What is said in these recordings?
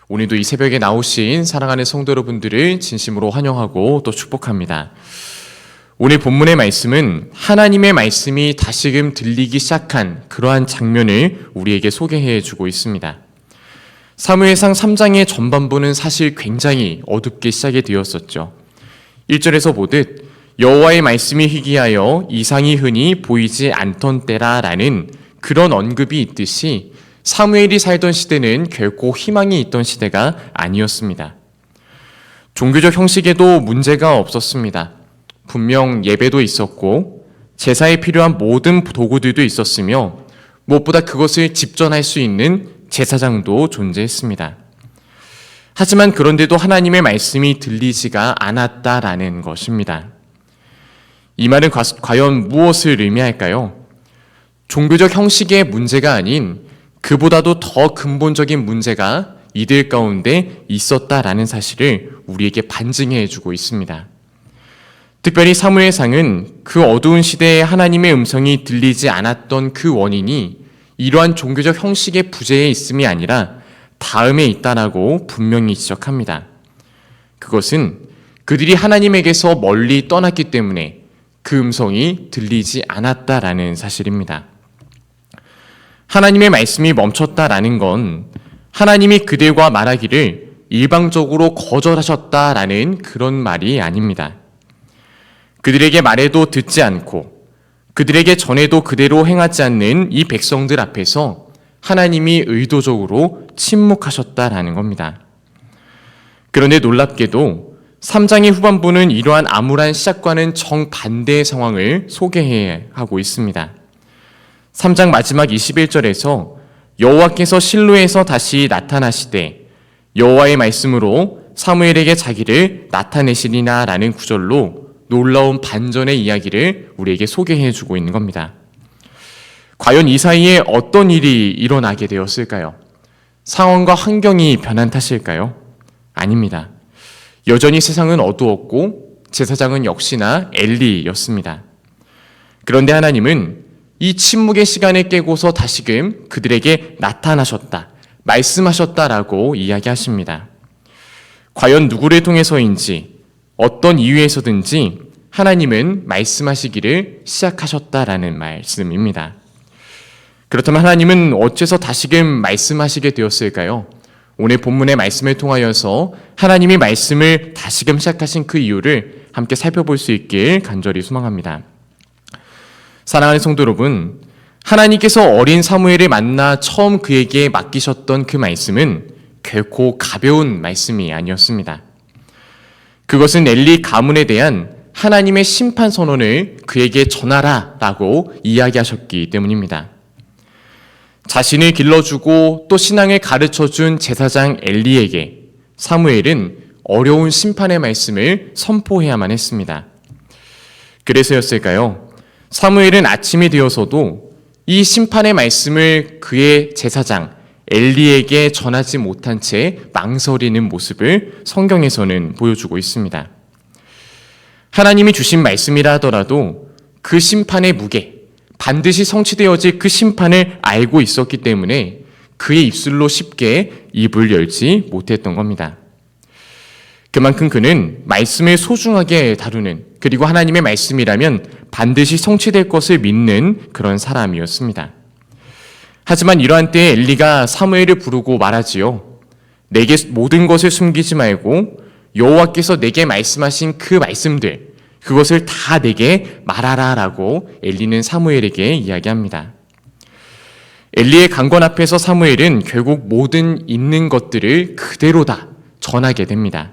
오늘도 이 새벽에 나오신 사랑하는 성도 여러분들을 진심으로 환영하고 또 축복합니다. 오늘 본문의 말씀은 하나님의 말씀이 다시금 들리기 시작한 그러한 장면을 우리에게 소개해 주고 있습니다. 사무엘상 3장의 전반부는 사실 굉장히 어둡게 시작이 되었었죠. 1절에서 보듯 여호와의 말씀이 희귀하여 이상이 흔히 보이지 않던 때라라는 그런 언급이 있듯이 사무엘이 살던 시대는 결코 희망이 있던 시대가 아니었습니다. 종교적 형식에도 문제가 없었습니다. 분명 예배도 있었고 제사에 필요한 모든 도구들도 있었으며 무엇보다 그것을 집전할 수 있는 제사장도 존재했습니다. 하지만 그런데도 하나님의 말씀이 들리지가 않았다라는 것입니다. 이 말은 과연 무엇을 의미할까요? 종교적 형식의 문제가 아닌 그보다도 더 근본적인 문제가 이들 가운데 있었다라는 사실을 우리에게 반증해 주고 있습니다. 특별히 사무엘상은 그 어두운 시대에 하나님의 음성이 들리지 않았던 그 원인이 이러한 종교적 형식의 부재에 있음이 아니라 다음에 있다라고 분명히 지적합니다. 그것은 그들이 하나님에게서 멀리 떠났기 때문에 그 음성이 들리지 않았다라는 사실입니다. 하나님의 말씀이 멈췄다라는 건 하나님이 그들과 말하기를 일방적으로 거절하셨다라는 그런 말이 아닙니다. 그들에게 말해도 듣지 않고 그들에게 전해도 그대로 행하지 않는 이 백성들 앞에서 하나님이 의도적으로 침묵하셨다라는 겁니다. 그런데 놀랍게도 3장의 후반부는 이러한 암울한 시작과는 정반대의 상황을 소개하고 있습니다. 3장 마지막 21절에서 여호와께서 실로에서 다시 나타나시되 여호와의 말씀으로 사무엘에게 자기를 나타내시리나 라는 구절로 놀라운 반전의 이야기를 우리에게 소개해 주고 있는 겁니다. 과연 이 사이에 어떤 일이 일어나게 되었을까요? 상황과 환경이 변한 탓일까요? 아닙니다. 여전히 세상은 어두웠고 제사장은 역시나 엘리였습니다. 그런데 하나님은 이 침묵의 시간을 깨고서 다시금 그들에게 나타나셨다, 말씀하셨다라고 이야기하십니다. 과연 누구를 통해서인지 어떤 이유에서든지 하나님은 말씀하시기를 시작하셨다라는 말씀입니다. 그렇다면 하나님은 어째서 다시금 말씀하시게 되었을까요? 오늘 본문의 말씀을 통하여서 하나님이 말씀을 다시금 시작하신 그 이유를 함께 살펴볼 수 있길 간절히 소망합니다. 사랑하는 성도 여러분, 하나님께서 어린 사무엘을 만나 처음 그에게 맡기셨던 그 말씀은 결코 가벼운 말씀이 아니었습니다. 그것은 엘리 가문에 대한 하나님의 심판 선언을 그에게 전하라라고 이야기하셨기 때문입니다. 자신을 길러주고 또 신앙을 가르쳐준 제사장 엘리에게 사무엘은 어려운 심판의 말씀을 선포해야만 했습니다. 그래서였을까요? 사무엘은 아침이 되어서도 이 심판의 말씀을 그의 제사장 엘리에게 전하지 못한 채 망설이는 모습을 성경에서는 보여주고 있습니다. 하나님이 주신 말씀이라 하더라도 그 심판의 무게, 반드시 성취되어질 그 심판을 알고 있었기 때문에 그의 입술로 쉽게 입을 열지 못했던 겁니다. 그만큼 그는 말씀을 소중하게 다루는, 그리고 하나님의 말씀이라면 반드시 성취될 것을 믿는 그런 사람이었습니다. 하지만 이러한 때에 엘리가 사무엘을 부르고 말하지요. 내게 모든 것을 숨기지 말고 여호와께서 내게 말씀하신 그 말씀들, 그것을 다 내게 말하라라고 엘리는 사무엘에게 이야기합니다. 엘리의 강권 앞에서 사무엘은 결국 모든 있는 것들을 그대로 다 전하게 됩니다.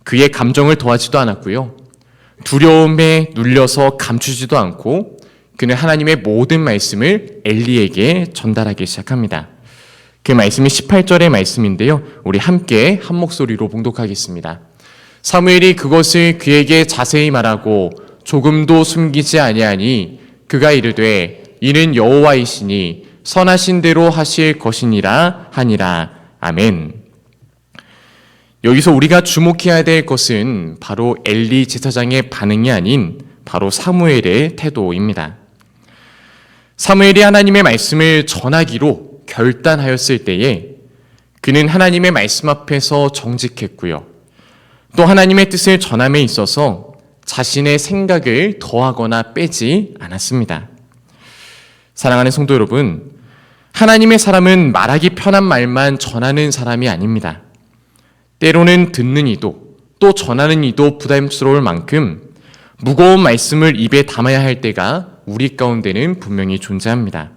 그의 감정을 더하지도 않았고요. 두려움에 눌려서 감추지도 않고 그는 하나님의 모든 말씀을 엘리에게 전달하기 시작합니다. 그 말씀이 18절의 말씀인데요. 우리 함께 한 목소리로 봉독하겠습니다. 사무엘이 그것을 그에게 자세히 말하고 조금도 숨기지 아니하니 그가 이르되 이는 여호와이시니 선하신 대로 하실 것이니라 하니라. 아멘. 여기서 우리가 주목해야 될 것은 바로 엘리 제사장의 반응이 아닌 바로 사무엘의 태도입니다. 사무엘이 하나님의 말씀을 전하기로 결단하였을 때에 그는 하나님의 말씀 앞에서 정직했고요. 또 하나님의 뜻을 전함에 있어서 자신의 생각을 더하거나 빼지 않았습니다. 사랑하는 성도 여러분, 하나님의 사람은 말하기 편한 말만 전하는 사람이 아닙니다. 때로는 듣는 이도 또 전하는 이도 부담스러울 만큼 무거운 말씀을 입에 담아야 할 때가 우리 가운데는 분명히 존재합니다.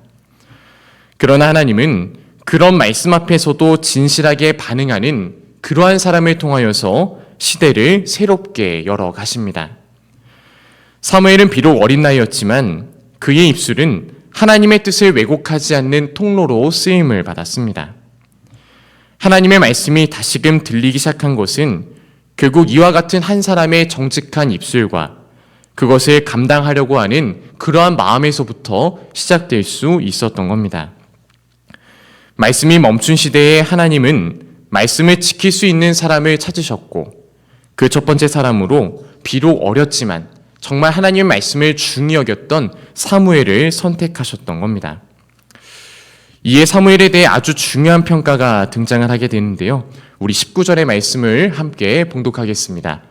그러나 하나님은 그런 말씀 앞에서도 진실하게 반응하는 그러한 사람을 통하여서 시대를 새롭게 열어 가십니다. 사무엘은 비록 어린 나이였지만 그의 입술은 하나님의 뜻을 왜곡하지 않는 통로로 쓰임을 받았습니다. 하나님의 말씀이 다시금 들리기 시작한 것은 결국 이와 같은 한 사람의 정직한 입술과 그것을 감당하려고 하는 그러한 마음에서부터 시작될 수 있었던 겁니다. 말씀이 멈춘 시대에 하나님은 말씀을 지킬 수 있는 사람을 찾으셨고 그 첫 번째 사람으로 비록 어렸지만 정말 하나님의 말씀을 중히 여겼던 사무엘을 선택하셨던 겁니다. 이에 사무엘에 대해 아주 중요한 평가가 등장을 하게 되는데요. 우리 19절의 말씀을 함께 봉독하겠습니다.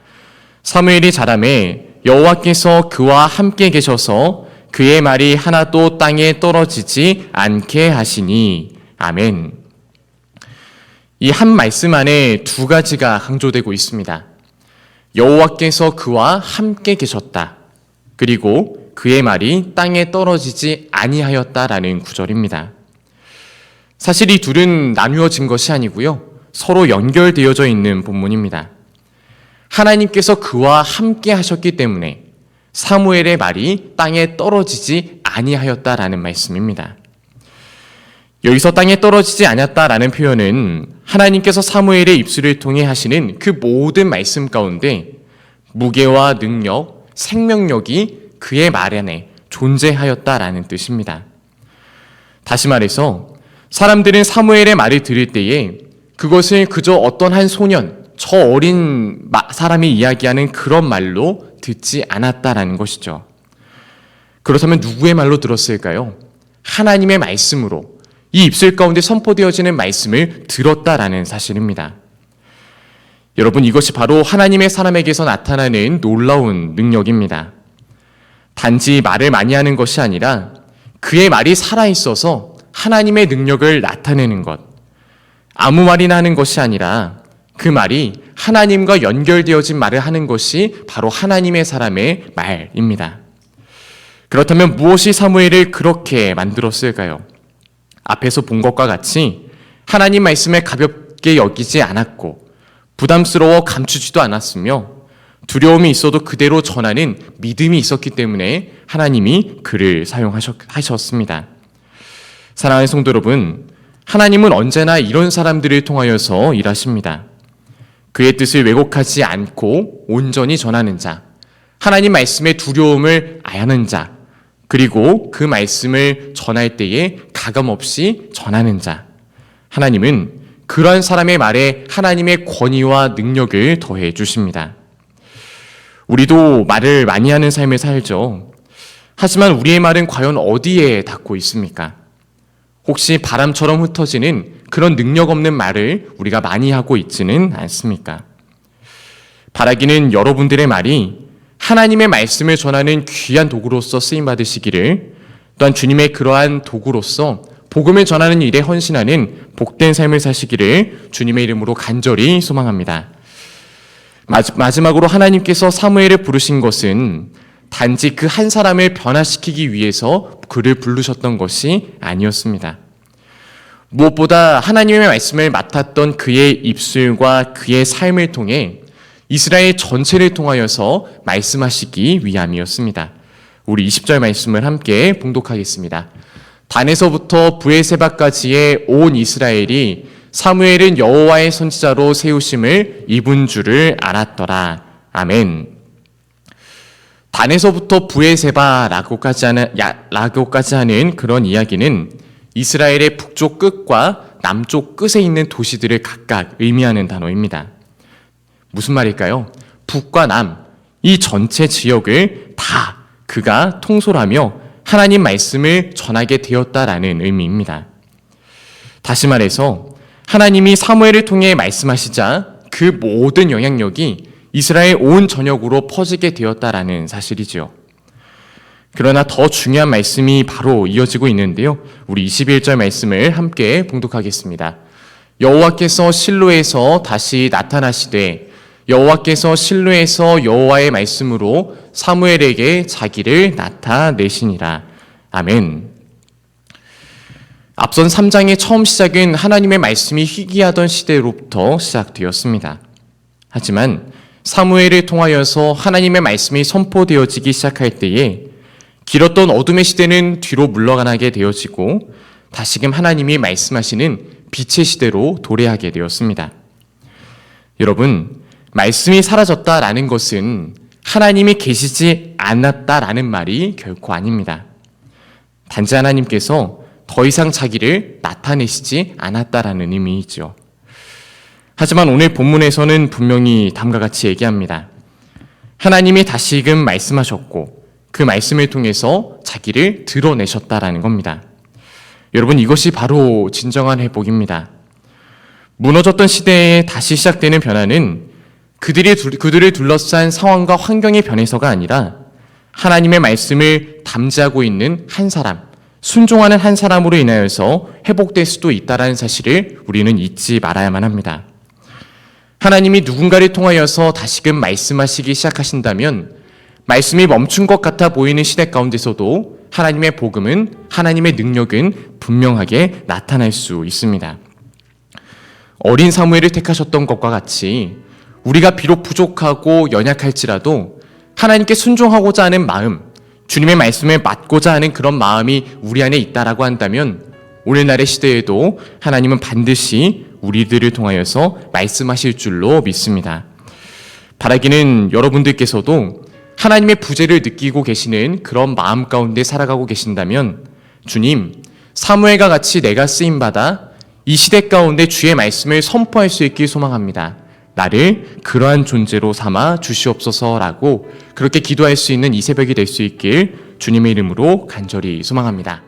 사무엘이 자라매 여호와께서 그와 함께 계셔서 그의 말이 하나도 땅에 떨어지지 않게 하시니 아멘. 이 한 말씀 안에 두 가지가 강조되고 있습니다. 여호와께서 그와 함께 계셨다. 그리고 그의 말이 땅에 떨어지지 아니하였다라는 구절입니다. 사실 이 둘은 나누어진 것이 아니고요. 서로 연결되어져 있는 본문입니다. 하나님께서 그와 함께 하셨기 때문에 사무엘의 말이 땅에 떨어지지 아니하였다라는 말씀입니다. 여기서 땅에 떨어지지 않았다라는 표현은 하나님께서 사무엘의 입술을 통해 하시는 그 모든 말씀 가운데 무게와 능력, 생명력이 그의 말 안에 존재하였다라는 뜻입니다. 다시 말해서 사람들은 사무엘의 말을 들을 때에 그것을 그저 어떤 한 소년, 저 어린 사람이 이야기하는 그런 말로 듣지 않았다라는 것이죠. 그렇다면 누구의 말로 들었을까요? 하나님의 말씀으로 이 입술 가운데 선포되어지는 말씀을 들었다라는 사실입니다. 여러분, 이것이 바로 하나님의 사람에게서 나타나는 놀라운 능력입니다. 단지 말을 많이 하는 것이 아니라 그의 말이 살아있어서 하나님의 능력을 나타내는 것. 아무 말이나 하는 것이 아니라 그 말이 하나님과 연결되어진 말을 하는 것이 바로 하나님의 사람의 말입니다. 그렇다면 무엇이 사무엘을 그렇게 만들었을까요? 앞에서 본 것과 같이 하나님 말씀에 가볍게 여기지 않았고 부담스러워 감추지도 않았으며 두려움이 있어도 그대로 전하는 믿음이 있었기 때문에 하나님이 그를 사용하셨습니다. 사랑하는 성도 여러분, 하나님은 언제나 이런 사람들을 통하여서 일하십니다. 그의 뜻을 왜곡하지 않고 온전히 전하는 자, 하나님 말씀의 두려움을 아는 자, 그리고 그 말씀을 전할 때에 가감없이 전하는 자. 하나님은 그러한 사람의 말에 하나님의 권위와 능력을 더해 주십니다. 우리도 말을 많이 하는 삶을 살죠. 하지만 우리의 말은 과연 어디에 닿고 있습니까? 혹시 바람처럼 흩어지는 그런 능력 없는 말을 우리가 많이 하고 있지는 않습니까? 바라기는 여러분들의 말이 하나님의 말씀을 전하는 귀한 도구로서 쓰임받으시기를, 또한 주님의 그러한 도구로서 복음을 전하는 일에 헌신하는 복된 삶을 사시기를 주님의 이름으로 간절히 소망합니다. 마지막으로 하나님께서 사무엘을 부르신 것은 단지 그 한 사람을 변화시키기 위해서 그를 부르셨던 것이 아니었습니다. 무엇보다 하나님의 말씀을 맡았던 그의 입술과 그의 삶을 통해 이스라엘 전체를 통하여서 말씀하시기 위함이었습니다. 우리 20절 말씀을 함께 봉독하겠습니다. 단에서부터 브에세바까지의 온 이스라엘이 사무엘은 여호와의 선지자로 세우심을 입은 줄을 알았더라. 아멘. 단에서부터 브에세바라고까지 하는 그런 이야기는 이스라엘의 북쪽 끝과 남쪽 끝에 있는 도시들을 각각 의미하는 단어입니다. 무슨 말일까요? 북과 남, 이 전체 지역을 다 그가 통솔하며 하나님 말씀을 전하게 되었다라는 의미입니다. 다시 말해서 하나님이 사무엘을 통해 말씀하시자 그 모든 영향력이 이스라엘 온 전역으로 퍼지게 되었다라는 사실이지요. 그러나 더 중요한 말씀이 바로 이어지고 있는데요. 우리 21절 말씀을 함께 봉독하겠습니다. 여호와께서 실로에서 다시 나타나시되 여호와께서 실로에서 여호와의 말씀으로 사무엘에게 자기를 나타내시니라. 아멘. 앞선 3장의 처음 시작은 하나님의 말씀이 희귀하던 시대로부터 시작되었습니다. 하지만 사무엘을 통하여서 하나님의 말씀이 선포되어지기 시작할 때에 길었던 어둠의 시대는 뒤로 물러가게 되어지고 다시금 하나님이 말씀하시는 빛의 시대로 도래하게 되었습니다. 여러분, 말씀이 사라졌다라는 것은 하나님이 계시지 않았다라는 말이 결코 아닙니다. 단지 하나님께서 더 이상 자기를 나타내시지 않았다라는 의미이죠. 하지만 오늘 본문에서는 분명히 다음과 같이 얘기합니다. 하나님이 다시금 말씀하셨고 그 말씀을 통해서 자기를 드러내셨다라는 겁니다. 여러분, 이것이 바로 진정한 회복입니다. 무너졌던 시대에 다시 시작되는 변화는 그들을 둘러싼 상황과 환경의 변해서가 아니라 하나님의 말씀을 담지하고 있는 한 사람, 순종하는 한 사람으로 인하여서 회복될 수도 있다는 사실을 우리는 잊지 말아야만 합니다. 하나님이 누군가를 통하여서 다시금 말씀하시기 시작하신다면 말씀이 멈춘 것 같아 보이는 시대 가운데서도 하나님의 복음은, 하나님의 능력은 분명하게 나타날 수 있습니다. 어린 사무엘을 택하셨던 것과 같이 우리가 비록 부족하고 연약할지라도 하나님께 순종하고자 하는 마음, 주님의 말씀에 맞고자 하는 그런 마음이 우리 안에 있다라고 한다면 오늘날의 시대에도 하나님은 반드시 우리들을 통하여서 말씀하실 줄로 믿습니다. 바라기는 여러분들께서도 하나님의 부재를 느끼고 계시는 그런 마음 가운데 살아가고 계신다면 주님, 사무엘과 같이 내가 쓰임받아 이 시대 가운데 주의 말씀을 선포할 수 있길 소망합니다. 나를 그러한 존재로 삼아 주시옵소서라고 그렇게 기도할 수 있는 이 새벽이 될 수 있길 주님의 이름으로 간절히 소망합니다.